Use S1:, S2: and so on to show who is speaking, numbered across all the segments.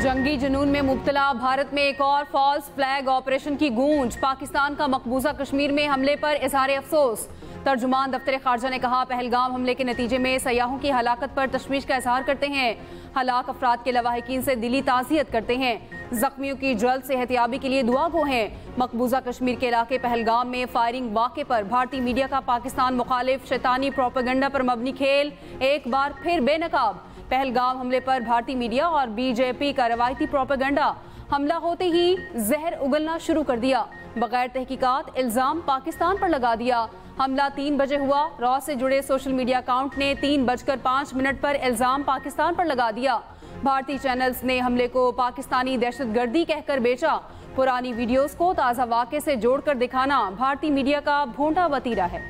S1: जंगी जुनून में मुब्तला भारत में एक और फॉल्स फ्लैग ऑपरेशन की गूंज। पाकिस्तान का मकबूजा कश्मीर में हमले पर इजहार अफसोस। तर्जुमान दफ्तर खारजा ने कहा, पहलगाम हमले के नतीजे में सयाहों की हलाकत पर तशवीश का इजहार करते हैं। हलाक अफराद के लवाहिकीन से दिली ताज़ियत करते हैं। जख्मियों की जल्द सेहतियाबी के लिए दुआ गो हैं। मकबूजा कश्मीर के इलाके पहलगाम में फायरिंग वाक़े पर भारतीय मीडिया का पाकिस्तान मुखालिफ शैतानी प्रोपेगेंडा पर मबनी खेल एक बार फिर बेनकाब। पहलगाम हमले पर भारतीय मीडिया और बीजेपी का रवायती प्रोपेगेंडा। हमला होते ही जहर उगलना शुरू कर दिया। बगैर तहकीकात इल्जाम पाकिस्तान पर लगा दिया। हमला 3 बजे हुआ। रॉ से जुड़े सोशल मीडिया अकाउंट ने 3:05 पर इल्जाम पाकिस्तान पर लगा दिया। भारतीय चैनल्स ने हमले को पाकिस्तानी दहशतगर्दी कहकर बेचा। पुरानी वीडियोस को ताज़ा वाक़े से जोड़कर दिखाना भारतीय मीडिया का भोंडा वतीरा है।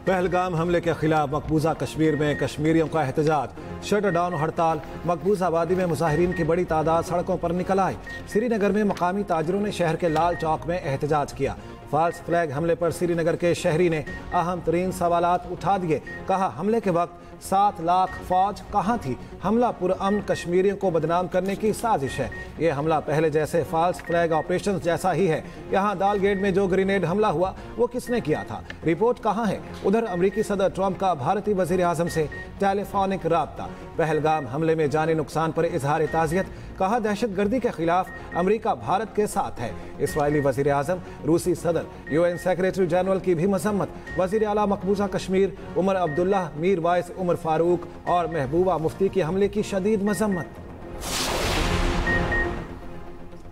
S2: पहलगाम हमले के खिलाफ मकबूजा कश्मीर में कश्मीरियों का एहतजाज। शटर डाउन हड़ताल। मकबूजा आबादी में मुजाहिरीन की बड़ी तादाद सड़कों पर निकल आई। श्रीनगर में मकामी ताजरों ने शहर के लाल चौक में एहतजाज किया। फॉल्स फ्लैग हमले पर श्रीनगर के शहरी ने अहम तरीन सवालात उठा दिए। कहा, हमले के वक्त 7 लाख फौज कहाँ थी? हमला पुरअमन कश्मीरियों को बदनाम करने की साजिश है। ये हमला पहले जैसे फॉल्स फ्लैग ऑपरेशन जैसा ही है। यहाँ दालगेट में जो ग्रेनेड हमला हुआ वो किसने किया था? रिपोर्ट कहाँ है? उधर अमरीकी सदर ट्रंप का भारतीय वजीर आजम से टेलीफोनिक राब्ता। पहलगाम हमले में जानी नुकसान पर इजहार ताज़ियत। कहा, दहशतगर्दी के खिलाफ अमरीका भारत के साथ है। इस्राईली वजीर आजम, रूसी सदर, UN सेक्रेटरी जनरल की भी मजम्मत। वजीर आला मकबूजा कश्मीर उमर अब्दुल्ला, मीर वाइस उमर फारूक और महबूबा मुफ्ती की हमले की शदीद मजम्मत।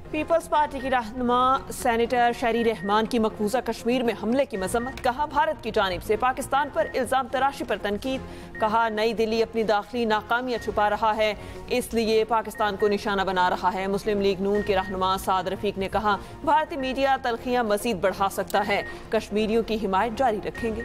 S3: पीपल्स पार्टी की रहनुमा सेनेटर शहरी रहमान की मकबूजा कश्मीर में हमले की मजम्मत। कहा, भारत की जानिब से पाकिस्तान पर इल्जाम तराशी पर तनकीद। कहा, नई दिल्ली अपनी दाखिली नाकामियां छुपा रहा है, इसलिए पाकिस्तान को निशाना बना रहा है। मुस्लिम लीग नून के रहनुमा साद रफीक ने कहा, भारतीय मीडिया तलखियां मजीद बढ़ा सकता है, कश्मीरियों की हिमायत जारी रखेंगे।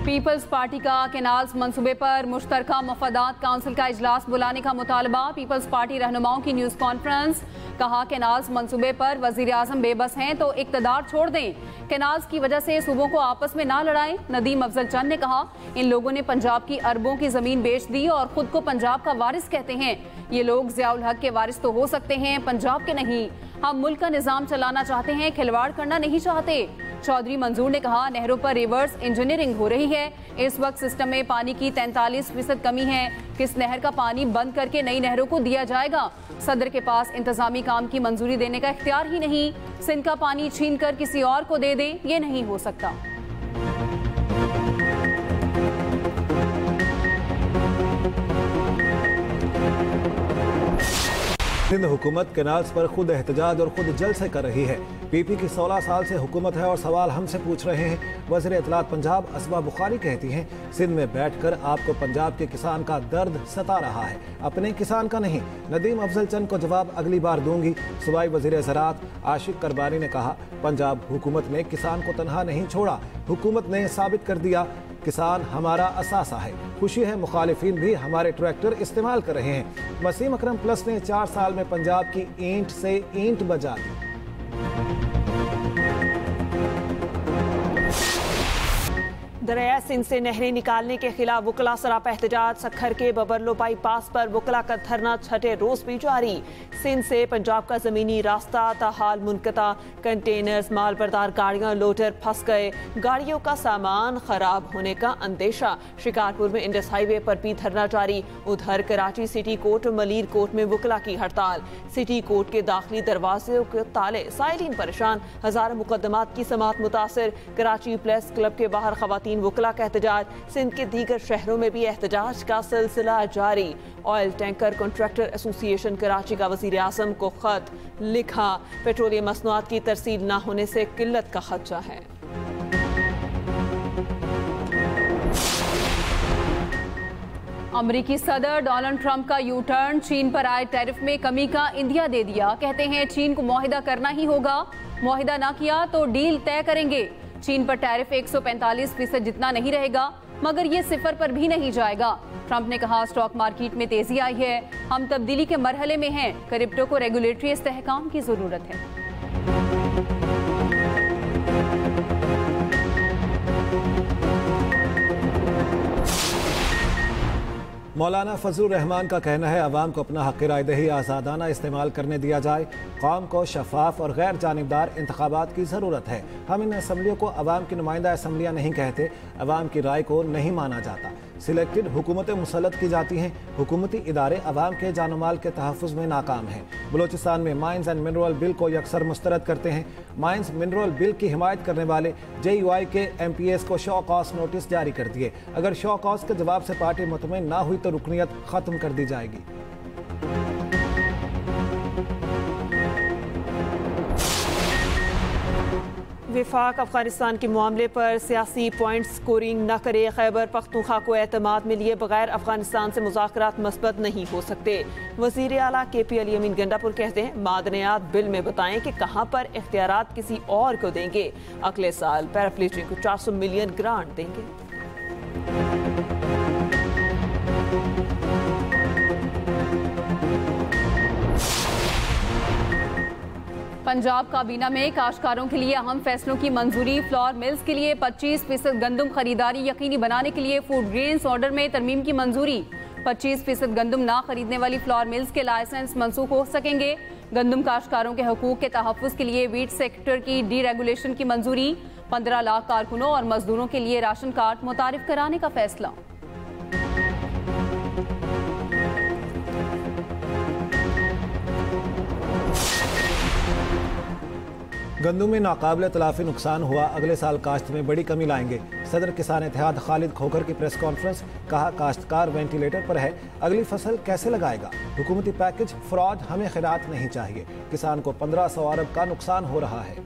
S1: पीपल्स पार्टी का केनाल्स मंसूबे पर मुश्तरका मफादात काउंसिल का इजलास बुलाने का मुतालबा। पीपल्स पार्टी रहनुमाओं की न्यूज़ कॉन्फ्रेंस। कहा, केनाल्स मंसूबे पर वजीर आजम बेबस हैं तो इक़्तिदार छोड़ दें। केनाल्स की वजह से सूबों को आपस में ना लड़ाएं। नदीम अफजल चंद ने कहा, इन लोगों ने पंजाब की अरबों की जमीन बेच दी और खुद को पंजाब का वारिस कहते हैं। ये लोग ज़ियाउल हक के वारिस तो हो सकते हैं, पंजाब के नहीं। हम मुल्क का निज़ाम चलाना चाहते हैं, खिलवाड़ करना नहीं चाहते। चौधरी मंजूर ने कहा, नहरों पर रिवर्स इंजीनियरिंग हो रही है। इस वक्त सिस्टम में पानी की 43% कमी है। किस नहर का पानी बंद करके नई नहरों को दिया जाएगा? सदर के पास इंतजामी काम की मंजूरी देने का इख्तियार ही नहीं। सिंध का पानी छीन कर किसी और को दे दें, ये नहीं हो सकता।
S2: सिंध हुकूमत केनाल्स पर खुद एहतजाज और खुद जलसे कर रही है। पीपी की 16 साल से हुकूमत है और सवाल हमसे पूछ रहे हैं। वज़ीर इत्तलात पंजाब असमा बुखारी कहती हैं, सिंध में बैठकर आपको पंजाब के किसान का दर्द सता रहा है, अपने किसान का नहीं। नदीम अफजल चंद को जवाब अगली बार दूंगी। सूबाई वज़ीर ज़राअत आशिक करबानी ने कहा, पंजाब हुकूमत ने किसान को तनहा नहीं छोड़ा। हुकूमत ने साबित कर दिया किसान हमारा असासा है। खुशी है मुखालिफिन भी हमारे ट्रैक्टर इस्तेमाल कर रहे हैं। वसीम अकरम प्लस ने 4 साल में पंजाब की ईंट से ईंट बजा दी।
S3: दरिया सिंध से नहरें निकालने के खिलाफ वकला सरापा एहतजाज। सखर के बबरलो बाईपास पर वकला का धरना 6ठे रोज भी जारी। सिंध से पंजाब का जमीनी रास्ता ताहाल मुनक़ता। कंटेनर्स, माल बरदार गाड़ियां, लोडर फंस गए। गाड़ियों का सामान खराब होने का अंदेशा। शिकारपुर में इंडस हाईवे पर भी धरना जारी। उधर कराची सिटी कोर्ट और मलीर कोर्ट में वकला की हड़ताल। सिटी कोर्ट के दाखिली दरवाजे के ताले, साइलिन परेशान। हजारों मुकदमात की समात मुतासर। कराची प्रेस क्लब के बाहर खवातीन वकला का एहतजाज। सिंध के दीगर शहरों में भी एहतजाज का सिलसिला जारी। Oil tanker contractor association Karachi का वजीर आजम को खत लिखा। पेट्रोलियम मसनूआत की तरसील न होने से किल्लत का खदशा है।
S1: अमरीकी सदर डोनाल्ड ट्रंप का यू टर्न। चीन पर आए टैरिफ में कमी का इंदिया दे दिया। कहते हैं चीन को मुआहिदा करना ही होगा, मुआहिदा ना किया तो डील तय करेंगे। चीन पर टैरिफ 145% जितना नहीं रहेगा। मगर ये सिफर पर भी नहीं जाएगा। ट्रंप ने कहा स्टॉक मार्केट में तेजी आई है, हम तब्दीली के मरहले में हैं, क्रिप्टो को रेगुलेटरी इस्तेहकाम की जरूरत है।
S2: मौलाना फजलुर रहमान का कहना है अवाम को अपना हक राय दही आज़ादाना इस्तेमाल करने दिया जाए। कौम को शफाफ और गैर जानिबदार इंतखाबात की ज़रूरत है। हम इन असम्बलियों को अवाम की नुमाइंदा असम्बलियाँ नहीं कहते, अवाम की राय को नहीं माना जाता। सिलेक्टेड हुकूमतें मुसल्लत की जाती हैं, हुकूमती इदारे अवाम के जानमाल के तहफ़्फ़ुज़ में नाकाम हैं। बलोचिस्तान में माइंस एंड मिनरल बिल को यकसर मुस्तरद करते हैं। माइंस मिनरल बिल की हिमायत करने वाले JUI के MPs को शो कॉज नोटिस जारी कर दिए। अगर शो कॉज के जवाब से पार्टी मुतमईन ना हुई तो रुकनियत ख़त्म कर दी जाएगी।
S3: विफाक अफगानिस्तान के मामले पर सियासी पॉइंट स्कोरिंग न करे। खैबर पख्तूनख्वा को एतमाद में लिए बगैर अफगानिस्तान से मुज़ाकरात मस्बत नहीं हो सकते। वज़ीर आला KP अली अमीन गंडापुर कहते हैं मादनियात बिल में बताएं कि कहां पर इख्तियारात किसी और को देंगे। अगले साल पैराप्लेजिंग को 400 मिलियन ग्रांट देंगे।
S1: पंजाब काबीना में काश्तकारों के लिए अहम फैसलों की मंजूरी। फ्लोर मिल्स के लिए 25% गंदम खरीदारी यकीनी बनाने के लिए फूड ग्रेन्स ऑर्डर में तरमीम की मंजूरी। 25% गंदम ना खरीदने वाली फ्लोर मिल्स के लाइसेंस मनसूख हो सकेंगे। गंदम काश्तकारों के हकूक के तहफ़्फ़ुज़ के लिए वीट सेक्टर की डीरेगुलेशन की मंजूरी। 15 लाख कारकुनों और मजदूरों के लिए राशन कार्ड मुतारिफ कराने का फैसला।
S2: गंदम में नाकाबिले तलाफी नुकसान हुआ, अगले साल काश्त में बड़ी कमी लाएंगे। सदर किसान इत्तेहाद खालिद खोखर की प्रेस कॉन्फ्रेंस, कहा काश्तकार वेंटिलेटर पर है, अगली फसल कैसे लगाएगा। हुकूमती पैकेज फ्रॉड, हमें खैरात नहीं चाहिए। किसान को 1500 अरब का नुकसान हो रहा है।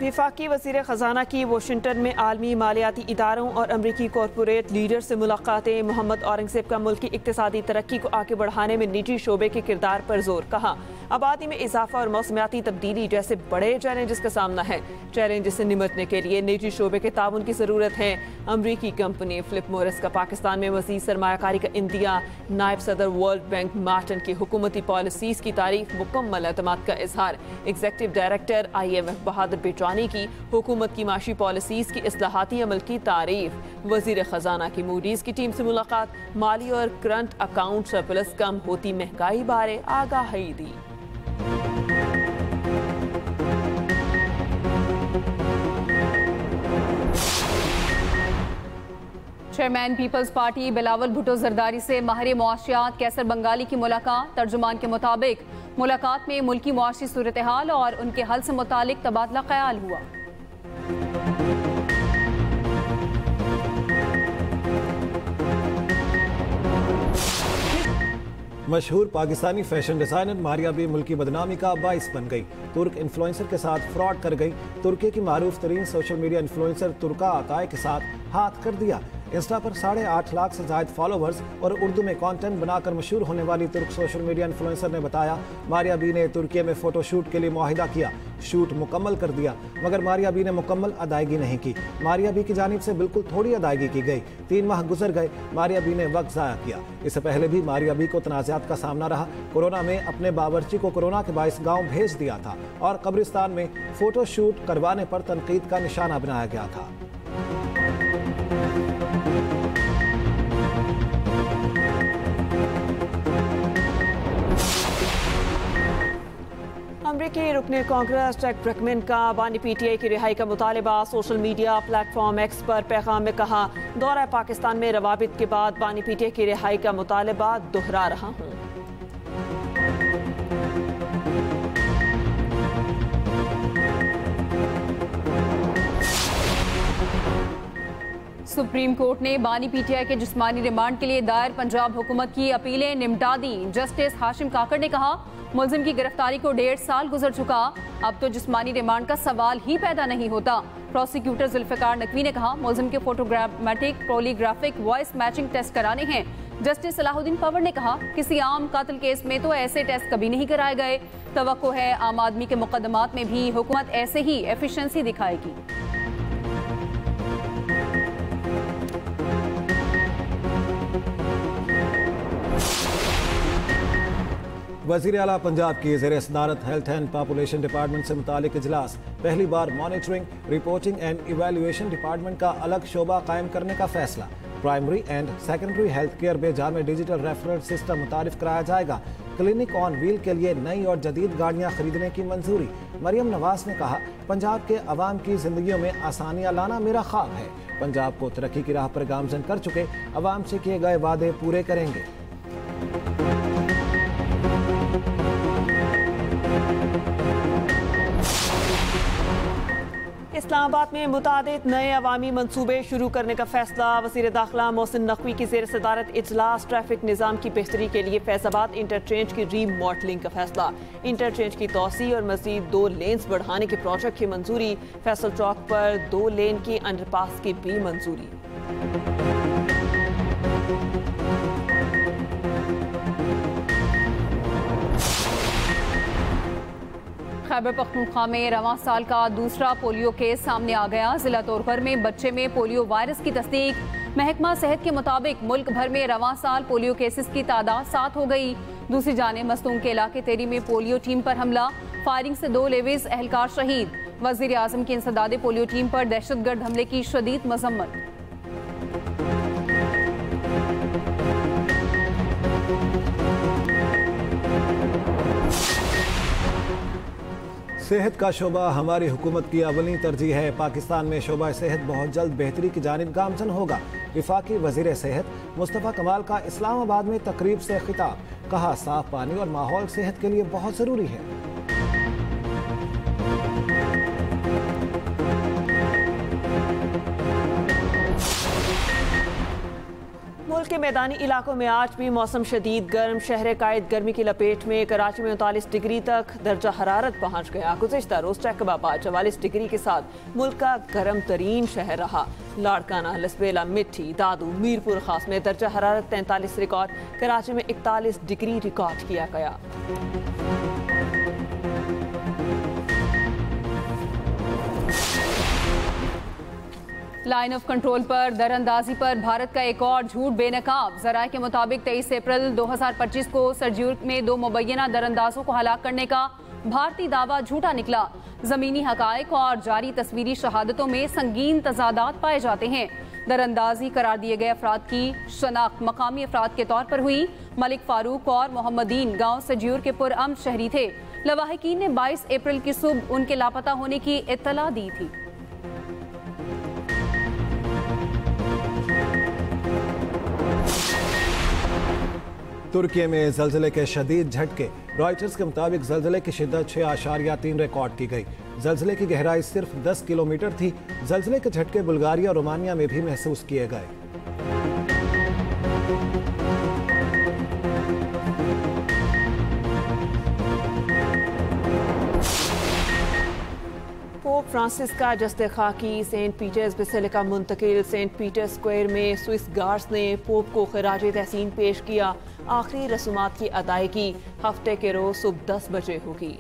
S3: वफाकी वज़ीर ख़जाना की वाशिंगटन में आलमी मालियाती इदारों और अमरीकी कॉरपोरेट लीडर से मुलाकातें। मोहम्मद औरंगज़ेब का मुल्क की इक़्तिसादी तरक्की को आगे बढ़ाने में निजी शोबे के किरदार पर जोर। कहा आबादी में इजाफा और मौसमियाती तब्दीली जैसे बड़े चैलेंजेस का सामना है। चैलेंजेस से निमटने के लिए निजी शोबे के ताउन की ज़रूरत है। अमरीकी कंपनी फिलिप मोरिस का पाकिस्तान में मज़ीद सरमायाकारी का इंदिया। नायब सदर वर्ल्ड बैंक मार्टन की हुकूमती पॉलिसीज़ की तारीफ, मुकम्मल एतमाद का इजहार। एग्जीक्यूटिव डायरेक्टर IMF बहादुर बेचवानी की हुकूमत की माशी पॉलिसीज़ की इस्लाहाती अमल की तारीफ। वज़ीर ख़जाना की मूडीज़ की टीम से मुलाकात, माली और करंट अकाउंट सरप्लस कम होती महंगाई बारे आगाही दी।
S1: चेयरमैन पीपल्स पार्टी बिलावल भुट्टो जरदारी से माहिर मुआशियात कैसर बंगाली की मुलाकात। तर्जुमान के मुताबिक मुलाकात में मुल्की मुआशी सूरत हाल और उनके हल से मुतालिक तबादला ख्याल हुआ।
S2: मशहूर पाकिस्तानी फैशन डिजाइनर मारिया बी मुल्की बदनामी का बाइस बन गई। तुर्क इन्फ्लुएंसर के साथ फ्रॉड कर गई। तुर्की की मारूफ तरीन सोशल मीडिया इन्फ्लुएंसर तुर्का अताए के साथ हाथ कर दिया। इंस्टा पर 8.5 लाख से ज्यादा फॉलोवर्स और उर्दू में कंटेंट बनाकर मशहूर होने वाली तुर्क सोशल मीडिया इन्फ्लुएंसर ने बताया मारिया बी ने तुर्की में फोटो शूट के लिए मुआहिदा किया। शूट मुकम्मल कर दिया, मगर मारिया बी ने मुकम्मल अदायगी नहीं की। मारिया बी की जानिब से बिल्कुल थोड़ी अदायगी की गई। 3 माह गुजर गए, मारिया बी ने वक्त ज़ाया किया। इससे पहले भी मारिया बी को तनाज़ात का सामना रहा। कोरोना में अपने बावर्ची को कोरोना के बाइस गाँव भेज दिया था और कब्रिस्तान में फोटो शूट करवाने पर तनकीद का निशाना बनाया गया था।
S3: अमरीकी रुकने कांग्रेस जैक ब्रैकमैन का बानी PTI की रिहाई का मुतालबा। सोशल मीडिया प्लेटफॉर्म X पर पैगाम में कहा दौरा पाकिस्तान में रवाबित के बाद बानी PTI की रिहाई का मुतालबा दोहरा रहा हूँ।
S1: सुप्रीम कोर्ट ने बानी PTI के जिस्मानी रिमांड के लिए दायर पंजाब हुकूमत की अपीलें निमटा दी। जस्टिस हाशिम काकड़ ने कहा मुलजिम की गिरफ्तारी को 1.5 साल गुजर चुका, अब तो जिस्मानी रिमांड का सवाल ही पैदा नहीं होता। प्रोसिक्यूटर जुल्फिकार नकवी ने कहा मुलजिम के photogrammetric, polygraphic, voice matching test कराने हैं। जस्टिस सलाहुद्दीन पंवर ने कहा, किसी आम कातिल केस में तो ऐसे टेस्ट कभी नहीं कराए गए। तवक्को है आम आदमी के मुकदमात में भी हुकूमत ऐसे ही एफिशिएंसी दिखाएगी।
S2: वज़ीर आला पंजाब की ज़ेर सदारत हेल्थ एंड पॉपुलेशन डिपार्टमेंट से मुतालिक इजलास। पहली बार monitoring, reporting and evaluation department का अलग शोबा कायम करने का फैसला। Primary and secondary health care बेजा में डिजिटल रेफरल सिस्टम मुतारिफ कराया जाएगा। क्लिनिक ऑन व्हील के लिए नई और जदीद गाड़ियाँ खरीदने की मंजूरी। मरियम नवाज ने कहा, पंजाब के अवाम की जिंदगियों में आसानियाँ लाना मेरा ख्वाब है। पंजाब को तरक्की की राह पर गामजन कर चुके अवाम से किए गए वादे पूरे करेंगे।
S3: इस्लामाबाद में मुतादिद नए अवामी मंसूबे शुरू करने का फैसला। वज़ीर दाखिला मोहसिन नकवी की ज़ेर सदारत इजलास। ट्रैफिक निज़ाम की बेहतरी के लिए फैज़ाबाद इंटरचेंज की रीमॉडलिंग का फैसला। इंटरचेंज की तोसी और मज़ीद 2 लेन्स बढ़ाने के प्रोजेक्ट की मंजूरी। फैसल चौक पर 2 लेन की अंडरपास की भी मंजूरी।
S1: खैबर पख्तूनख्वा में रवां साल का दूसरा पोलियो केस सामने आ गया। जिला तौरपर में बच्चे में पोलियो वायरस की तस्दीक। महकमा सेहत के मुताबिक मुल्क भर में रवां साल पोलियो केसेस की तादाद 7 हो गई। दूसरी जानिब मस्तूम के इलाके तेरी में पोलियो टीम पर हमला। फायरिंग से 2 लेविस एहलकार शहीद। वज़ीर आज़म की इंसदादे पोलियो टीम पर दहशतगर्द हमले की शदीद मजम्मत।
S2: सेहत का शोबा हमारी हुकूमत की अवली तरजीह है। पाकिस्तान में शोबा सेहत बहुत जल्द बेहतरी की जानिब गामजन होगा। वफाकी वज़ीर सेहत मुस्तफ़ा कमाल का इस्लामाबाद में तकरीब से खिताब। कहा, साफ पानी और माहौल सेहत के लिए बहुत ज़रूरी है।
S3: मुल्क के मैदानी इलाकों में आज भी मौसम शदीद गर्म। शहर कायद गर्मी की लपेट में। कराची में 39 डिग्री तक दर्जा हरारत पहुँच गया। गुज़िश्ता रोज़ चकबाबाद 44 डिग्री के साथ मुल्क का गर्म तरीन शहर रहा। लाड़काना, लसबेला, मिट्टी, दादू, मीरपुर खास में दर्जा हरारत 43 रिकॉर्ड। कराची में 41 डिग्री रिकॉर्ड किया गया।
S1: लाइन ऑफ कंट्रोल पर दरअंदाजी पर भारत का एक और झूठ बेनकाब। ज़राए के मुताबिक 23 अप्रैल 2025 को सरजूर में 2 मुबैना दरअंदाजों को हलाक करने का भारतीय दावा झूठा निकला। ज़मीनी हकायक और जारी तस्वीरी शहादतों में संगीन तजादात पाए जाते हैं। दरअंदाजी करार दिए गए अफराद की शनाख्त मकामी अफराद के तौर पर हुई। मलिक फारूक और मोहम्मदीन गाँव सरजूर के पुरअमन शहरी थे। लवाहिकीन ने 22 अप्रैल की सुबह उनके लापता होने की इत्तला दी थी।
S2: तुर्की में ज़लज़ले के शदीद झटके। रॉयटर्स के मुताबिक ज़लज़ले की शिद्दत 6.3 रिकॉर्ड की गई। ज़लज़ले की गहराई सिर्फ 10 किलोमीटर थी। ज़लज़ले के झटके बुल्गारिया और रोमानिया में भी महसूस किए गए।
S3: पोप फ्रांसिस का जस्ते खाकी सेंट पीटर्स बेसिलिका मुंतकिल। सेंट पीटर्स स्क्वायर में स्विस गार्ड्स ने पोप को खिराज तहसीन पेश किया। आखिरी रसूमात की अदायगी हफ्ते के रोज सुबह 10 बजे होगी।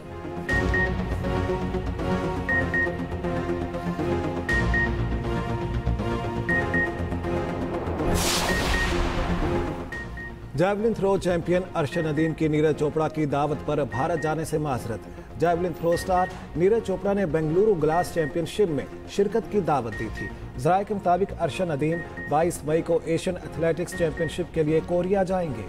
S2: Javelin throw champion Arshad Nadeem की नीरज चोपड़ा की दावत पर भारत जाने से माजरत। Javelin throw star Neeraj Chopra ने बेंगलुरु ग्लास चैंपियनशिप में शिरकत की दावत दी थी। ज़राए के मुताबिक अर्शद नदीम 22 मई को एशियन एथलेटिक्स चैंपियनशिप के लिए कोरिया जाएंगे।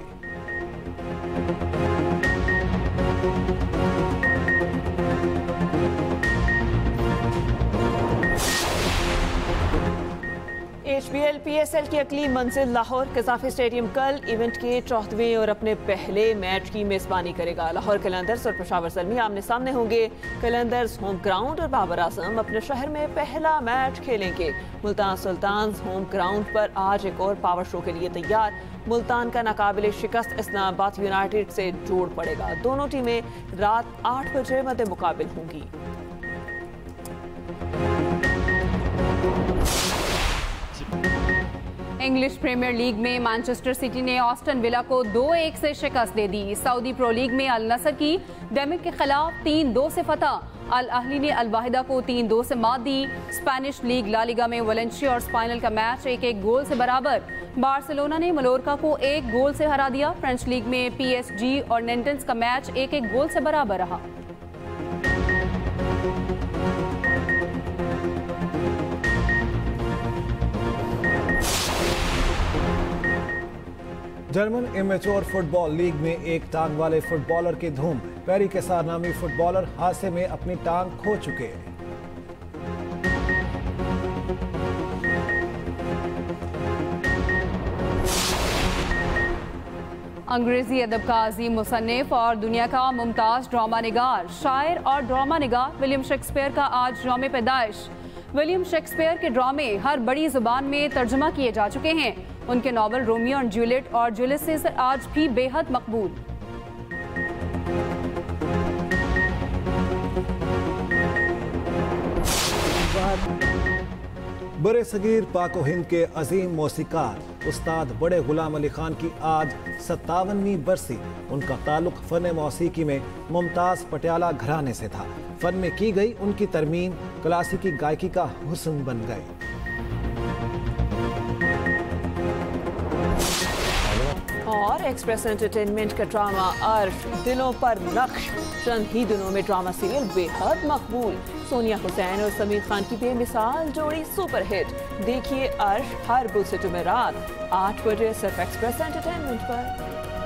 S3: HBL PSL की अगली मंजिल लाहौर कज़ाफ़ी स्टेडियम कल इवेंट के 4वें और अपने पहले मैच की मेज़बानी करेगा। लाहौर कलंदर्स और पेशावर ज़ल्मी आमने सामने होंगे। कलंदर्स होम ग्राउंड और बाबर आज़म अपने शहर में पहला मैच खेलेंगे। मुल्तान सुल्तान्स होम ग्राउंड पर आज एक और पावर शो के लिए तैयार। मुल्तान का नाकाबिले शिकस्त इस्लामाबाद यूनाइटेड से जोड़ पड़ेगा। दोनों टीमें रात 8 बजे मद्दे मुकाबिल होंगी।
S1: इंग्लिश प्रीमियर लीग में मैनचेस्टर सिटी ने ऑस्टन विला को 2-1 से शिकस्त दे दी। सऊदी प्रो लीग में अल नसर की डेमिक के खिलाफ 3-2 से फतह। अल अहली ने अल वाहिदा को 3-2 से मात दी। स्पेनिश लीग ला लीगा में वलेंशिया और स्पाइनल का मैच 1-1 गोल से बराबर। बार्सिलोना ने मलोरका को 1 गोल से हरा दिया। फ्रेंच लीग में PSG और नेंटेंस का मैच 1-1 गोल से बराबर रहा।
S2: जर्मन इमेच्योर फुटबॉल लीग में एक टांग वाले फुटबॉलर की धूम। पेरी केसार नामी फुटबॉलर हादसे में अपनी टांग खो चुके।
S1: अंग्रेजी अदब का अजीम मुसन्निफ और दुनिया का मुमताज ड्रामा निगार, शायर और ड्रामा निगार विलियम शेक्सपियर का आज यौम पैदाइश। विलियम शेक्सपियर के ड्रामे हर बड़ी जुबान में तर्जुमा किए जा चुके हैं। उनके नावल रोमियो एंड जूलियट और जूलियस सीजर आज भी बेहद मकबूल।
S2: बड़े सगीर पाको हिंद के अजीम मौसीकार उस्ताद बड़े गुलाम अली खान की आज 57वीं बरसी। उनका ताल्लुक फन मौसीकी में मुमताज पटियाला घराने से था। फन में की गई उनकी तरमीम क्लासिकी गायकी का हुस्न बन गई।
S3: और एक्सप्रेस एंटरटेनमेंट का ड्रामा अर्श दिलों पर नक्श चंद ही दिनों में ड्रामा सीरियल बेहद मकबूल। सोनिया हुसैन और समीर खान की बेमिसाल जोड़ी सुपर हिट। देखिए अर्श हर बुध से जुमेरात 8 बजे सिर्फ एक्सप्रेस एंटरटेनमेंट पर।